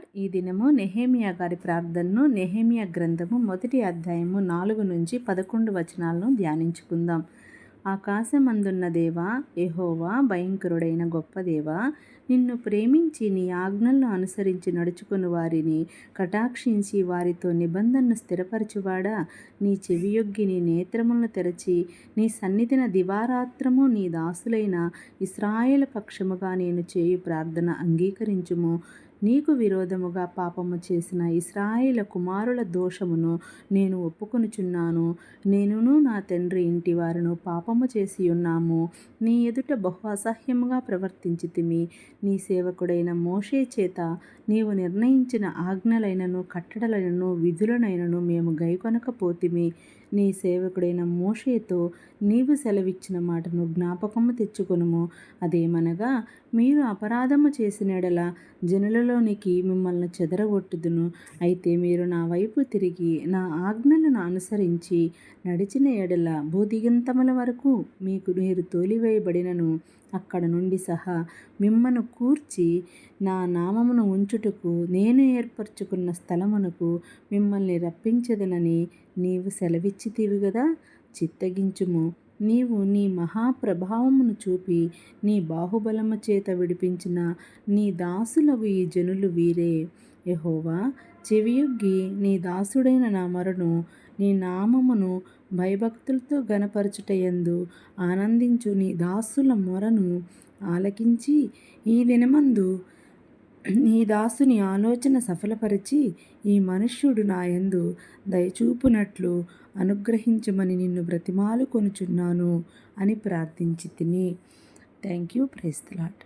Lord. ఈ దినము Nehemiah గారి ప్రార్థనను నెహెమియా గ్రంథము 1వ అధ్యాయము 4 నుంచి 11 వచనాలను ధ్యానించుకుందాం. ఆకాశమందున్న దేవా, యెహోవా, భయంకరుడైన గొప్ప దేవా, నిన్ను ప్రేమించి నీ ఆజ్ఞలను అనుసరించి నడుచుకుని వారిని కటాక్షించి వారితో నిబంధనను స్థిరపరచువాడా, నీ చెవియొగ్గి నీ నేత్రములను తెరచి నీ సన్నిధిన దివారాత్రము నీ దాసులైన ఇశ్రాయేలు పక్షముగా నేను చేయు ప్రార్థన అంగీకరించుము. నీకు విరోధముగా పాపము చేసిన ఇశ్రాయేలు కుమారుల దోషమును నేను ఒప్పుకొనుచున్నాను. నేనును నా తండ్రి ఇంటి వారును పాపము చేసి ఉన్నాము. నీ ఎదుట బహు అసహ్యముగా ప్రవర్తించితిమి. నీ సేవకుడైన మోషే చేత నీవు నిర్ణయించిన ఆజ్ఞలైనను కట్టడలైనను విధులనైనను మేము గైకొనకపోతిమి. నీ సేవకుడైన మోషేతో నీవు సెలవిచ్చిన మాటను జ్ఞాపకము తెచ్చుకొనుము. అదేమనగా, మీరు అపరాధము చేసిన ఎడల జనులలోనికి మిమ్మల్ని చెదరగొట్టుదును. అయితే మీరు నా వైపు తిరిగి నా ఆజ్ఞలను అనుసరించి నడిచిన ఎడల భూదిగంతముల వరకు మీరు తోలివేయబడినను అక్కడ నుండి సహా మిమ్మను కూర్చి నా నామమును ఉంచుటకు నేను ఏర్పరచుకున్న స్థలమునకు మిమ్మల్ని రప్పించదనని నీవు సెలవిచ్చితివి గదా. చిత్తగించుము. నీవు నీ మహాప్రభావమును చూపి నీ బాహుబలము చేత విడిపించిన నీ దాసులకు ఈ జనులు వీరే. యెహోవా, చెవియొగ్గి నీ దాసుడైన నా మొరను, నీ నామమును భయభక్తులతో గణపరచుటయందు ఆనందించు నీ దాసుల మొరను ఆలకించి ఈ దినమందు నీ దాసుని ఆలోచన సఫలపరిచి ఈ మనుష్యుడు నా యందు దయచూపునట్లు అనుగ్రహించమని నిన్ను బ్రతిమాలుకొనుచున్నాను అని ప్రార్థించితిని. Thank you. Praise the lord.